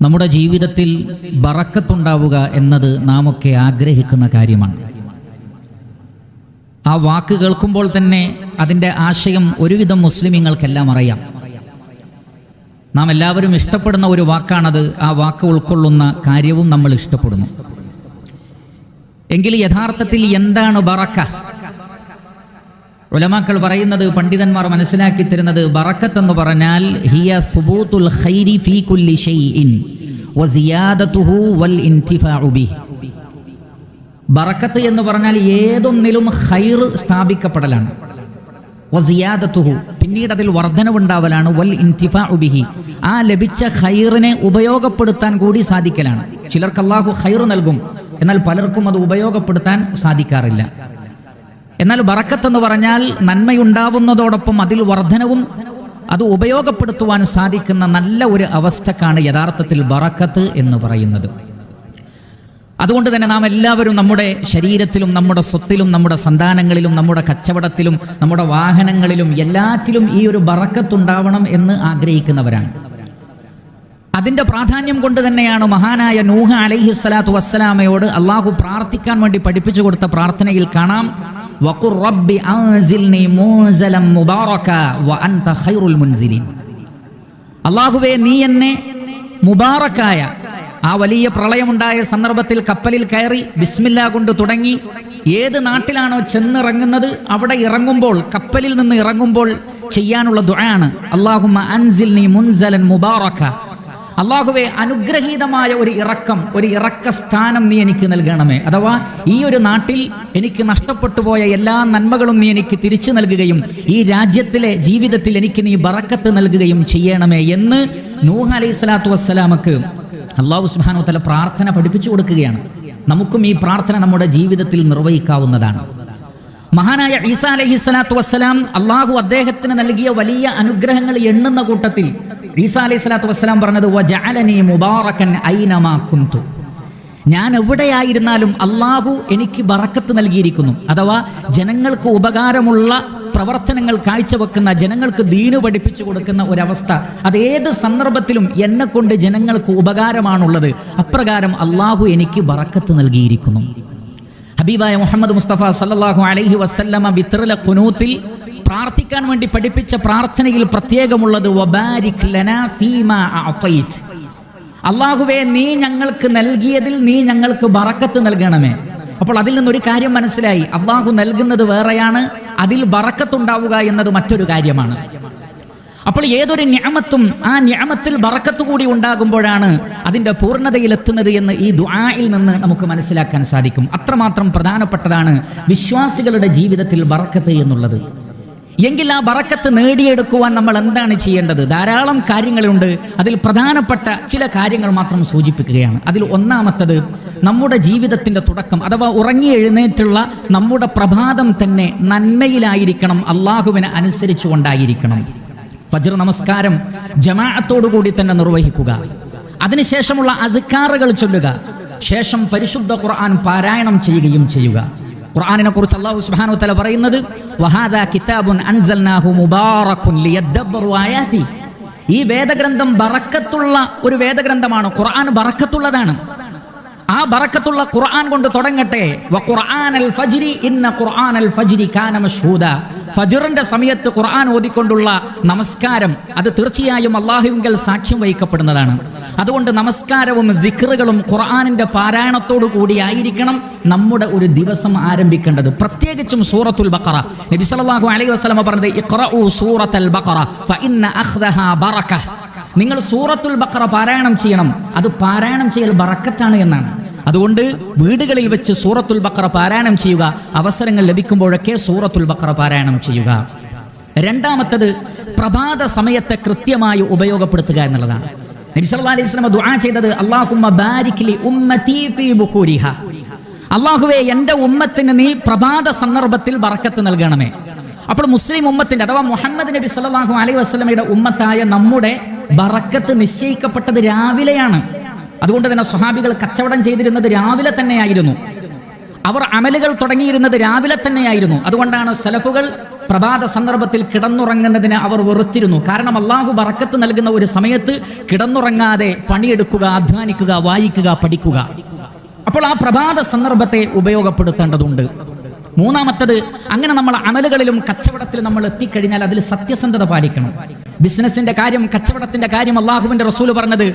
നമ്മുടെ ജീവിതത്തിൽ ബറക്കത്തുണ്ടാവുക എന്നത് നാമൊക്കെ ആഗ്രഹിക്കുന്ന കാര്യമാണ്. ആ വാക്ക് കേൾക്കുമ്പോൾ തന്നെ അതിൻ്റെ ആശയം ഒരുവിധം മുസ്ലിമീങ്ങൾക്കെല്ലാം അറിയാം. നാം എല്ലാവരും ഇഷ്ടപ്പെടുന്ന ഒരു വാക്കാണത്. ആ വാക്ക് ഉൾക്കൊള്ളുന്ന കാര്യവും നമ്മൾ ഇഷ്ടപ്പെടുന്നു. എങ്കിൽ യഥാർത്ഥത്തിൽ എന്താണ് ബറക്ക? ഉലമാക്കൾ പറയുന്നത്, പണ്ഡിതന്മാർ മനസ്സിലാക്കി തരുന്നത്, ബറക്കത്ത് എന്ന് പറഞ്ഞാൽ ഹിയ സുബൂത്തുൽ ഖൈരി ഫീ കുല്ലി ഷൈഇൻ വസിയാദതുഹു വൽ ഇന്തിഫാഉ ബിഹി. ബറക്കത്ത് എന്ന് പറഞ്ഞാൽ ഏതൊന്നിലും ഖൈർ സ്ഥാപിക്കപ്പെടലാണ്. വസിയാദതുഹു, പിന്നീട് അതിൽ വർധനവുണ്ടാവലാണ്. വൽ ഇന്തിഫാഉ ബിഹി, ആ ലഭിച്ച ഖൈറിനെ ഉപയോഗപ്പെടുത്താൻ കൂടി സാധിക്കലാണ്. ചിലർക്ക് അല്ലാഹു ഖൈർ നൽകും, എന്നാൽ പലർക്കും അത് ഉപയോഗപ്പെടുത്താൻ സാധിക്കാറില്ല. എന്നാൽ ബറക്കത്ത് എന്ന് പറഞ്ഞാൽ നന്മയുണ്ടാവുന്നതോടൊപ്പം അതിൽ വർധനവും അത് ഉപയോഗപ്പെടുത്തുവാൻ സാധിക്കുന്ന നല്ല ഒരു അവസ്ഥക്കാണ് യഥാർത്ഥത്തിൽ ബറക്കത്ത് എന്ന് പറയുന്നത്. അതുകൊണ്ട് തന്നെ നാം എല്ലാവരും നമ്മുടെ ശരീരത്തിലും നമ്മുടെ സ്വത്തിലും നമ്മുടെ സന്താനങ്ങളിലും നമ്മുടെ കച്ചവടത്തിലും നമ്മുടെ വാഹനങ്ങളിലും എല്ലാറ്റിലും ഈ ഒരു ബറക്കത്തുണ്ടാവണം എന്ന് ആഗ്രഹിക്കുന്നവരാണ്. അതിൻ്റെ പ്രാധാന്യം കൊണ്ട് തന്നെയാണ് മഹാനായ നൂഹ് അലൈഹിസ്സലാത്തു വസ്സലാമയോട് അള്ളാഹു പ്രാർത്ഥിക്കാൻ വേണ്ടി പഠിപ്പിച്ചു കൊടുത്ത പ്രാർത്ഥനയിൽ കാണാം, വഖുർ റബ്ബി അൻസിൽനി മുൻസലൻ മുബാറക വഅൻത ഖൈറുൽ മുൻസിലിൻ. അല്ലാഹുവേ, നീ എന്നെ മുബാറക്കായ, ആ വലിയ പ്രളയമുണ്ടായ സന്ദർഭത്തിൽ കപ്പലിൽ കയറി ബിസ്മില്ലാ കൊണ്ട് തുടങ്ങി ഏത് നാട്ടിലാണോ ചെന്നിറങ്ങുന്നത് അവിടെ ഇറങ്ങുമ്പോൾ, കപ്പലിൽ നിന്ന് ഇറങ്ങുമ്പോൾ ചെയ്യാനുള്ള ദുആണ് അല്ലാഹുമ്മ അൻസിൽനി മുൻസലൻ മുബാറക. അല്ലാഹുവേ, അനുഗ്രഹീതമായ ഒരു ഇറക്കം, ഒരു ഇറക്ക സ്ഥാനം നീ എനിക്ക് നൽകണമേ. അഥവാ ഈ ഒരു നാട്ടിൽ എനിക്ക് നഷ്ടപ്പെട്ടു പോയ എല്ലാ നന്മകളും നീ എനിക്ക് തിരിച്ചു നൽകുകയും ഈ രാജ്യത്തിലെ ജീവിതത്തിൽ എനിക്ക് നീ ബറക്കത്ത് നൽകുകയും ചെയ്യണമേ എന്ന് നൂഹ് അലൈഹിസ്സലാത്തു വസ്സലാമക്ക് അല്ലാഹു സുബ്ഹാനഹു വതആല പ്രാർത്ഥന പഠിപ്പിച്ചു കൊടുക്കുകയാണ്. നമുക്കും ഈ പ്രാർത്ഥന നമ്മുടെ ജീവിതത്തിൽ നിർവഹിക്കാവുന്നതാണ്. മഹാനായ ഈസാ അലൈഹിസ്സലാത്തു വസ്സലാം അല്ലാഹു അദ്ദേഹത്തിന് നൽകിയ വലിയ അനുഗ്രഹങ്ങൾ എണ്ണുന്ന കൂട്ടത്തിൽ ഈസാ അലൈഹിസ്സലാത്തു വസ്സലാം പറഞ്ഞത്, വജഅലനി മുബാറകൻ ഐനമാ കുന്തു. ഞാൻ എവിടെയായിരുന്നാലും അല്ലാഹു എനിക്ക് ബറക്കത്ത് നൽകിയിരിക്കുന്നു. അഥവാ ജനങ്ങൾക്ക് ഉപകാരമുള്ള പ്രവർത്തനങ്ങൾ കാഴ്ചവെക്കുന്ന, ജനങ്ങൾക്ക് ദീന് പഠിപ്പിച്ചു കൊടുക്കുന്ന ഒരവസ്ഥ, അതേത് സന്ദർഭത്തിലും എന്നെ കൊണ്ട് ജനങ്ങൾക്ക് ഉപകാരമാണുള്ളത്. അപ്രകാരം അല്ലാഹു എനിക്ക് ബറക്കത്ത് നൽകിയിരിക്കുന്നു. ഹബീബായ മുഹമ്മദ് മുസ്തഫ സല്ലല്ലാഹു അലൈഹി വസല്ലമ വിത്റിലെ ഖുനൂത്തിൽ പ്രാർത്ഥിക്കാൻ വേണ്ടി പഠിപ്പിച്ച പ്രാർത്ഥനയിൽ പ്രത്യേകമുള്ളത്, വബാരിക് ലനാ ഫീമാ അഅതൈത്. അല്ലാഹുവേ, നീ ഞങ്ങൾക്ക് നൽകിയതിൽ നീ ഞങ്ങൾക്ക് ബറക്കത്ത് നൽകണമേ. അപ്പോൾ അതിൽ നിന്നൊരു കാര്യം മനസ്സിലായി, അല്ലാഹു നൽകുന്നത് വേറെയാണ്, അതിൽ ബറക്കത്തുണ്ടാവുക എന്നത് മറ്റൊരു കാര്യമാണ്. അപ്പോൾ ഏതൊരു നിഅമത്തും ആ നിഅമത്തിൽ ബറക്കത്ത് കൂടി ഉണ്ടാകുമ്പോഴാണ് അതിൻ്റെ പൂർണ്ണതയിലെത്തുന്നത് എന്ന് ഈ ദുആയിൽ നിന്ന് നമുക്ക് മനസ്സിലാക്കാൻ സാധിക്കും. അത്രമാത്രം പ്രധാനപ്പെട്ടതാണ് വിശ്വാസികളുടെ ജീവിതത്തിൽ ബറക്കത്ത് എന്നുള്ളത്. എങ്കിൽ ആ ബറക്കത്ത് നേടിയെടുക്കുവാൻ നമ്മൾ എന്താണ് ചെയ്യേണ്ടത്? ധാരാളം കാര്യങ്ങളുണ്ട്. അതിൽ പ്രധാനപ്പെട്ട ചില കാര്യങ്ങൾ മാത്രം സൂചിപ്പിക്കുകയാണ്. അതിൽ ഒന്നാമത്തത്, നമ്മുടെ ജീവിതത്തിൻ്റെ തുടക്കം അഥവാ ഉറങ്ങി എഴുന്നേറ്റുള്ള നമ്മുടെ പ്രഭാതം തന്നെ നന്മയിലായിരിക്കണം, അള്ളാഹുവിനെ അനുസരിച്ചുകൊണ്ടായിരിക്കണം. ഫജ്ർ നമസ്കാരം ജമാഅത്തോടുകൂടി തന്നെ നിർവഹിക്കുക. അതിനുശേഷമുള്ള അദ്കാറുകൾ ചൊല്ലുക. ശേഷം പരിശുദ്ധ ഖുർആൻ പാരായണം ചെയ്യുകയും ചെയ്യുക. ഖുർആനിനെ കുറിച്ച് അല്ലാഹു സുബ്ഹാനഹു വ തആല പറയുന്നത്, വഹാദാ കിതാബുൻ അൻസൽനാഹു മുബാറകുൻ ലിയദ്ദബ്ബറു ആയാതി. ഈ വേദഗ്രന്ഥം ബറക്കത്തുള്ള ഒരു വേദഗ്രന്ഥമാണ്. ഖുർആൻ ബറക്കത്തുള്ളതാണ്. ആ ബറക്കത്തുള്ള ഖുർആൻ കൊണ്ട് തുടങ്ങട്ടെ. വഖുർആനൽ ഫജ്രി ഇന്ന ഖുർആനൽ ഫജ്രി കാന മശ്ഹൂദ. ഫജ്റിന്റെ സമയത്ത് ഖുർആൻ ഓതിക്കൊണ്ടുള്ള നമസ്കാരം അത് തീർച്ചയായും അല്ലാഹുവിങ്കൽ സാക്ഷ്യം വഹിക്കപ്പെടുന്നതാണ്. അതുകൊണ്ട് നമസ്കാരവും ദിക്റുകളും ഖുർആനിന്റെ പാരായണത്തോടു കൂടിയായിരിക്കണം നമ്മുടെ ഒരു ദിവസം ആരംഭിക്കേണ്ടത്. പ്രത്യേകിച്ചും സൂറത്തുൽ ബഖറ. നബി സല്ലല്ലാഹു അലൈഹി വസല്ലം പറഞ്ഞത്, ഇഖ്റഉ സൂറത്തുൽ ബഖറ ഫഇന്ന അഖ്ദഹാ ബറക. നിങ്ങൾ സൂറത്തുൽ ബഖറ പാരായണം ചെയ്യണം. അത് പാരായണം ചെയ്യൽ ബറക്കത്താണ് എന്നാണ്. അതുകൊണ്ട് വീടുകളിൽ വെച്ച് സൂറത്തുൽ ബഖറ പാരായണം ചെയ്യുക. അവസരങ്ങൾ ലഭിക്കുമ്പോഴൊക്കെ സൂറത്തുൽ ബഖറ പാരായണം ചെയ്യുക. രണ്ടാമത്തത്, പ്രഭാത സമയത്തെ കൃത്യമായി ഉപയോഗപ്പെടുത്തുക എന്നുള്ളതാണ്. നബി സല്ലല്ലാഹു അലൈഹി വസല്ലം ദുആ ചെയ്തത്, അല്ലാഹുമ്മ ബാരിക് ലി ഉമ്മതി ഫീ ബുകൂരിഹ. അല്ലാഹുവേ, എൻ്റെ ഉമ്മത്തിന് നീ പ്രഭാത സന്ദർഭത്തിൽ ബറക്കത്ത് നൽകണമേ. അപ്പോൾ മുസ്ലിം ഉമ്മത്തിന്റെ അഥവാ മുഹമ്മദ് നബി സല്ലല്ലാഹു അലൈഹി വസല്ലമയുടെ ഉമ്മത്തായ നമ്മുടെ ബറക്കത്ത് നിശ്ചയിക്കപ്പെട്ടത് രാവിലെയാണ്. അതുകൊണ്ട് തന്നെ സ്വഹാബികൾ കച്ചവടം ചെയ്തിരുന്നത് രാവിലെ തന്നെയായിരുന്നു. അവർ അമലുകൾ തുടങ്ങിയിരുന്നത് രാവിലെ തന്നെയായിരുന്നു. അതുകൊണ്ടാണ് സലഫുകൾ പ്രഭാത സന്ദർഭത്തിൽ കിടന്നുറങ്ങുന്നതിന് അവർ വെറുത്തിരുന്നു. കാരണം അള്ളാഹു ബറക്കത്ത് നൽകുന്ന ഒരു സമയത്ത് കിടന്നുറങ്ങാതെ പണിയെടുക്കുക, അധ്വാനിക്കുക, വായിക്കുക, പഠിക്കുക. അപ്പോൾ ആ പ്രഭാത സന്ദർഭത്തെ ഉപയോഗപ്പെടുത്തേണ്ടതുണ്ട്. മൂന്നാമത്തത്, അങ്ങനെ നമ്മൾ അമലുകളിലും കച്ചവടത്തിലും നമ്മൾ എത്തിക്കഴിഞ്ഞാൽ അതിൽ സത്യസന്ധത പാലിക്കണം. ബിസിനസിന്റെ കാര്യം, കച്ചവടത്തിന്റെ കാര്യം അള്ളാഹുവിന്റെ റസൂൽ പറഞ്ഞത്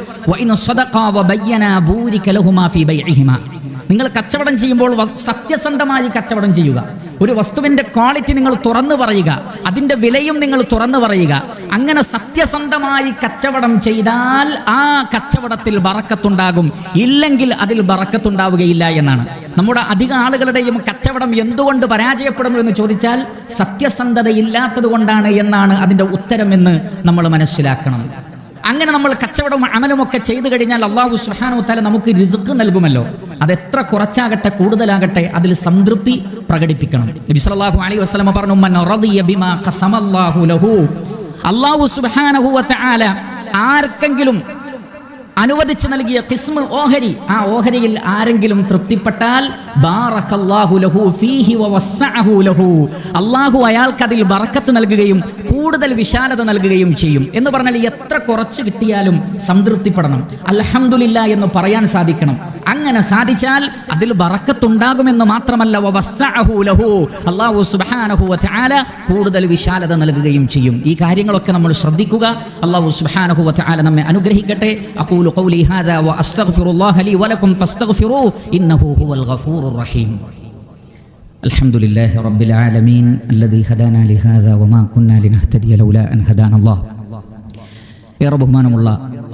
നിങ്ങൾ കച്ചവടം ചെയ്യുമ്പോൾ സത്യസന്ധമായി കച്ചവടം ചെയ്യുക. ഒരു വസ്തുവിന്റെ ക്വാളിറ്റി നിങ്ങൾ തുറന്നു പറയുക, അതിന്റെ വിലയും നിങ്ങൾ തുറന്നു പറയുക. അങ്ങനെ സത്യസന്ധമായി കച്ചവടം ചെയ്താൽ ആ കച്ചവടത്തിൽ ബറക്കത്തുണ്ടാകും, ഇല്ലെങ്കിൽ അതിൽ ബറക്കത്തുണ്ടാവുകയില്ല എന്നാണ്. നമ്മുടെ അധിക ആളുകളുടെയും കച്ചവടം എന്തുകൊണ്ട് പരാജയപ്പെടുന്നു എന്ന് ചോദിച്ചാൽ സത്യസന്ധതയില്ലാത്തത് കൊണ്ടാണ് എന്നാണ് അതിന്റെ ഉത്തരമെന്ന് നമ്മൾ മനസ്സിലാക്കണം. അങ്ങനെ നമ്മൾ കച്ചവടവും അമലുമൊക്കെ ചെയ്തു കഴിഞ്ഞാൽ അല്ലാഹു സുബ്ഹാനഹു വ തആല നമുക്ക് റിസ്ക് നൽകുമല്ലോ. അതെത്ര കുറച്ചാകട്ടെ കൂടുതലാകട്ടെ അതിൽ സംതൃപ്തി പ്രകടിപ്പിക്കണം. നബി സല്ലല്ലാഹു അലൈഹി വസല്ലം പറഞ്ഞു, മൻ റളിയ ബിമാ ഖസമല്ലാഹു ലഹു, അല്ലാഹു സുബ്ഹാനഹു വ തആല ആർക്കെങ്കിലും അനുവദിച്ചു നൽകിയ ഖിസ്മ, ഓഹരി, ആ ഓഹരിയിൽ ആരെങ്കിലും തൃപ്തിപ്പെട്ടാൽ ബാറക്കല്ലാഹു ലഹു ഫീഹി വവസ്സഅഹു ലഹു, അല്ലാഹു അയാൾക്ക് അതിൽ ബറക്കത്ത് നൽകുകയും കൂടുതൽ വിശാലത നൽകുകയും ചെയ്യും. എന്ന് പറഞ്ഞാൽ എത്ര കുറച്ച് കിട്ടിയാലും സംതൃപ്തിപ്പെടണം, അൽഹംദുലില്ലാഹ് എന്ന് പറയാൻ സാധിക്കണം. അങ്ങനെ സാധിച്ചാൽ അതിൽ ബറക്കത്തുണ്ടാകുമെന്ന് മാത്രമല്ല, വവസ്സഅഹു ലഹു, അല്ലാഹു സുബ്ഹാനഹു വ തആല കൂടുതൽ വിശാലത നൽകുകയും ചെയ്യും. ഈ കാര്യങ്ങളൊക്കെ നമ്മൾ ശ്രദ്ധിക്കുക. അല്ലാഹു സുബ്ഹാനഹു വ തആല നമ്മെ അനുഗ്രഹിക്കട്ടെ. അഖൂലു ഖൗലി ഹാദാ വ അസ്തഗ്ഫിറുല്ലാഹ ലി വലക്കും ഫസ്തഗ്ഫിറൂ ഇന്നഹു ഹുവൽ ഗഫൂറുർ റഹീം. അൽഹംദുലില്ലാഹി റബ്ബിൽ ആലമീൻ അല്ലദീ ഹദാനാ ലിഹാദാ വമാ കുന്നാ ലിനഹ്തദിയ ലൗലാ അൻ ഹദാനല്ലാഹ്. ഏറെ ബഹുമാനമുള്ള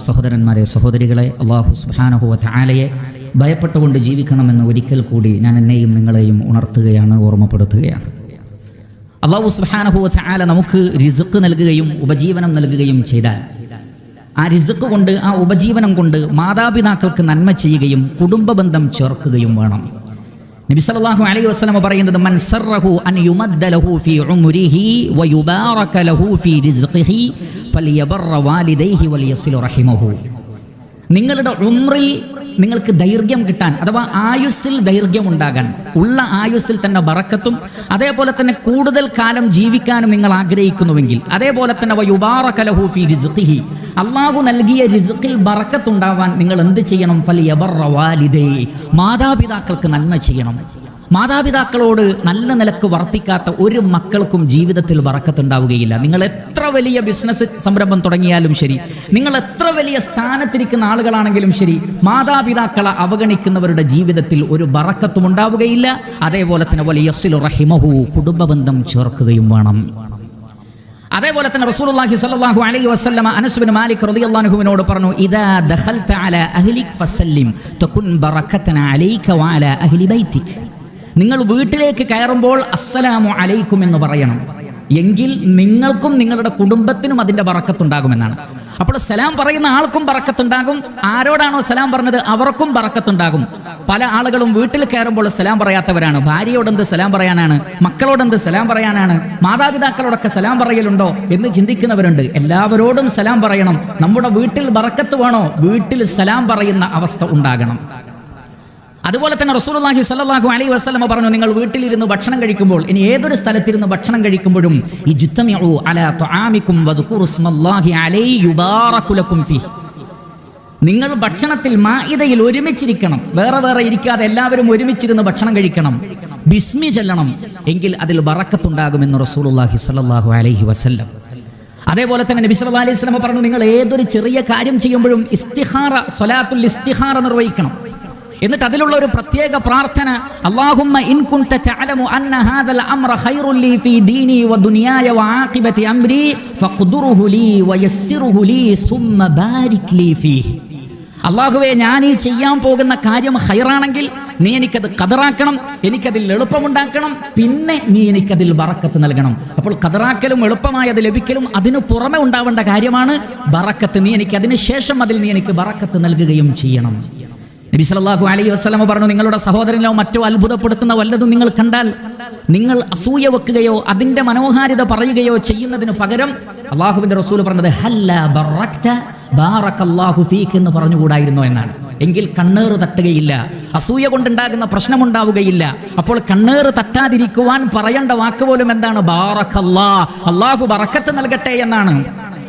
സഹോദരന്മാരെ, സഹോദരികളെ, അല്ലാഹു സുബ്ഹാനഹു വ തആലയെ ഭയപ്പെട്ടുകൊണ്ട് ജീവിക്കണമെന്ന് ഒരിക്കൽ കൂടി ഞാൻ എന്നെയും നിങ്ങളെയും ഉണർത്തുകയാണ്, ഓർമ്മപ്പെടുത്തുകയാണ്. അല്ലാഹു സുബ്ഹാനഹു വ തആല നമുക്ക് റിസ്ക് നൽകുകയും ഉപജീവനം നൽകുകയും ചെയ്താൽ ആ റിസ്ക് കൊണ്ട്, ആ ഉപജീവനം കൊണ്ട് മാതാപിതാക്കൾക്ക് നന്മ ചെയ്യുകയും കുടുംബ ബന്ധം ചേർക്കുകയും വേണം. നബി സല്ലല്ലാഹു അലൈഹി വസല്ലം പറയുന്നത്, മൻ സറഹു അൻ യുമദ്ദ ലഹു ഫീ ഉംരിഹി വയുബാറക ലഹു ഫീ റിസ്ഖിഹി ഫലിയബറ വാലിദൈഹി വലിയസിൽ റഹിമഹു. നിങ്ങളുടെ ഉംറിൽ നിങ്ങൾക്ക് ദൈർഘ്യം കിട്ടാൻ, അഥവാ ആയുസ്സിൽ ദൈർഘ്യം ഉണ്ടാകാൻ, ഉള്ള ആയുസ്സിൽ തന്നെ ബറക്കത്തും അതേപോലെ തന്നെ കൂടുതൽ കാലം ജീവിക്കാനും നിങ്ങൾ ആഗ്രഹിക്കുന്നുവെങ്കിൽ, അതേപോലെ തന്നെ വയുബാറക ലഹു ഫീ റിസ്ഖിഹി, അല്ലാഹു നൽകിയ റിസ്ഖിൽ ബറക്കത്തുണ്ടാവാൻ നിങ്ങൾ എന്ത് ചെയ്യണം? ഫലിയബറ വാലിദൈഹി, മാതാപിതാക്കൾക്ക് നന്മ ചെയ്യണം. മാതാപിതാക്കളോട് നല്ല നിലക്ക് വർത്തിക്കാത്ത ഒരു മക്കൾക്കും ജീവിതത്തിൽ ബറക്കത്തുണ്ടാവുകയില്ല. നിങ്ങൾ എത്ര വലിയ ബിസിനസ് സംരംഭം തുടങ്ങിയാലും ശരി, നിങ്ങൾ എത്ര വലിയ സ്ഥാനത്തിരിക്കുന്ന ആളുകളാണെങ്കിലും ശരി, മാതാപിതാക്കളെ അവഗണിക്കുന്നവരുടെ ജീവിതത്തിൽ ഒരു ബറക്കത്തും ഉണ്ടാവുകയില്ല. അതേപോലെ തന്നെ വലിയസ്സിലു റഹിമഹു, കുടുംബ ബന്ധം ചേർക്കുകയും വേണം. അതേപോലെ തന്നെ റസൂലുള്ളാഹി സ്വല്ലല്ലാഹു അലൈഹി വസല്ലമ അനസ് ബിൻ മാലിക് റളിയല്ലാഹു അൻഹുവിനോട് പറഞ്ഞു, ഇദാ ദഖൽത അലാ അഹ്ലിക ഫസല്ലിം തകുൻ ബറകതൻ അലൈക വഅലാ അഹ്ലി ബൈതിക. നിങ്ങൾ വീട്ടിലേക്ക് കയറുമ്പോൾ അസ്സലാമു അലൈക്കും എന്ന് പറയണം, എങ്കിൽ നിങ്ങൾക്കും നിങ്ങളുടെ കുടുംബത്തിനും അതിൻ്റെ ബറക്കത്തുണ്ടാകുമെന്നാണ്. അപ്പോൾ സലാം പറയുന്ന ആൾക്കും ബറക്കത്തുണ്ടാകും, ആരോടാണോ സലാം പറഞ്ഞത് അവർക്കും ബറക്കത്തുണ്ടാകും. പല ആളുകളും വീട്ടിൽ കയറുമ്പോൾ സലാം പറയാത്തവരാണ്. ഭാര്യയോടെന്ത് സലാം പറയാനാണ്, മക്കളോടെന്ത് സലാം പറയാനാണ്, മാതാപിതാക്കളോടൊക്കെ സലാം പറയലുണ്ടോ എന്ന് ചിന്തിക്കുന്നവരുണ്ട്. എല്ലാവരോടും സലാം പറയണം. നമ്മുടെ വീട്ടിൽ ബറക്കത്ത് വേണോ, വീട്ടിൽ സലാം പറയുന്ന അവസ്ഥ ഉണ്ടാകണം. അതുപോലെ തന്നെ റസൂലുള്ളാഹി സ്വല്ലല്ലാഹു അലൈഹി വസല്ലം പറഞ്ഞു, നിങ്ങൾ വീട്ടിലിരുന്ന് ഭക്ഷണം കഴിക്കുമ്പോൾ, ഇനി ഏതൊരു സ്ഥലത്തിരുന്ന് ഭക്ഷണം കഴിക്കുമ്പോഴും ഇജ്തമിഉ അലാ തആമികും വദ്കുറു സ്മല്ലാഹി അലൈഹി യുബാറകു ലക്കും ഫീഹി, നിങ്ങൾ ഭക്ഷണത്തിൽ മാഇദയിൽ ഒരുമിച്ചിരിക്കണം, വേറെ വേറെ ഇരിക്കാതെ എല്ലാവരും ഒരുമിച്ചിരുന്ന് ഭക്ഷണം കഴിക്കണം, ബിസ്മി ചൊല്ലണം, എങ്കിൽ അതിൽ ബറക്കത്തുണ്ടാകുമെന്ന് റസൂലുള്ളാഹി സ്വല്ലല്ലാഹു അലൈഹി വസല്ലം. അതേപോലെ തന്നെ നബി സല്ലല്ലാഹു അലൈഹി വസല്ലം പറഞ്ഞു, നിങ്ങൾ ഏതൊരു ചെറിയ കാര്യം ചെയ്യുമ്പോഴും ഇസ്തിഖാറ, സ്വലാത്തുൽ ഇസ്തിഖാറ നിർവഹിക്കണം. എന്നിട്ട് അതിലുള്ള ഒരു പ്രത്യേക പ്രാർത്ഥന, അല്ലാഹുമ്മ ഇൻ കുൻത തഅലമു അന്ന ഹാദൽ അംറ ഖൈറുൻ ലീ ഫീ ദീനി വദുനിയായ വആഖിബതി അംരി ഫഖ്ദുറുഹു ലീ വയസ്സിറുഹു ലീ സുമ്മ ബാരിക് ലീ ഫീഹി. അല്ലാഹുവേ, ഞാൻ ഈ ചെയ്യാൻ പോകുന്ന കാര്യം ഖൈറാണെങ്കിൽ നീ എനിക്കത് ഖദറാക്കണം, എനിക്കതിൽ എളുപ്പമുണ്ടാക്കണം, പിന്നെ നീ എനിക്കതിൽ ബറക്കത്ത് നൽകണം. അപ്പോൾ ഖദറാക്കലും എളുപ്പമായത് ലഭിക്കലും അതിന് പുറമെ ഉണ്ടാവേണ്ട കാര്യമാണ് ബറക്കത്ത്. നീ എനിക്ക് അതിന് ശേഷം അതിൽ നീ എനിക്ക് ബറക്കത്ത് നൽകുകയും ചെയ്യണം. നബി സല്ലല്ലാഹു അലൈഹി വസല്ലം പറഞ്ഞു, നിങ്ങളുടെ സഹോദരനോ മറ്റോ അത്ഭുതപ്പെടുത്തുന്ന വല്ലതും നിങ്ങൾ കണ്ടാൽ നിങ്ങൾ അസൂയ വെക്കുകയോ അതിന്റെ മനോഹാരിത പറയുകയോ ചെയ്യുന്നതിന് പകരം അല്ലാഹുവിന്റെ റസൂൽ പറഞ്ഞത്, ഹല്ല ബറക്ത ബാറക്കല്ലാഹു ഫീക്ക് എന്ന് പറഞ്ഞുകൂടായിരുന്നോ എന്നാണ്. എങ്കിൽ കണ്ണേറ് തട്ടുകയില്ല, അസൂയ കൊണ്ടുണ്ടാകുന്ന പ്രശ്നമുണ്ടാവുകയില്ല. അപ്പോൾ കണ്ണേറ് തട്ടാതിരിക്കുവാൻ പറയേണ്ട വാക്ക് പോലും എന്താണ്? ബാറക്കല്ലാ, അല്ലാഹു ബറക്കത്ത് നൽകട്ടെ എന്നാണ്.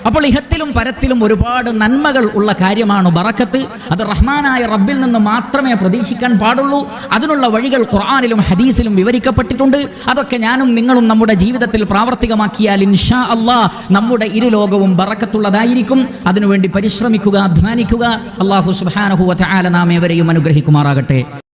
അപ്പോൾ ഇഹത്തിലും പരത്തിലും ഒരുപാട് നന്മകൾ ഉള്ള കാര്യമാണ് ബറക്കത്ത്. അത് റഹ്മാനായ റബ്ബിൽ നിന്ന് മാത്രമേ പ്രതീക്ഷിക്കാൻ പാടുള്ളൂ. അതിനുള്ള വഴികൾ ഖുർആനിലും ഹദീസിലും വിവരിക്കപ്പെട്ടിട്ടുണ്ട്. അതൊക്കെ ഞാനും നിങ്ങളും നമ്മുടെ ജീവിതത്തിൽ പ്രാവർത്തികമാക്കിയാൽ ഇൻഷാ അല്ലാഹ് നമ്മുടെ ഇരുലോകവും ബറക്കത്തുള്ളതായിരിക്കും. അതിനുവേണ്ടി പരിശ്രമിക്കുക, അധ്വാനിക്കുക. അല്ലാഹു സുബ്ഹാനഹു വ തആല നാം ഏവരെയും അനുഗ്രഹിക്കുമാറാകട്ടെ.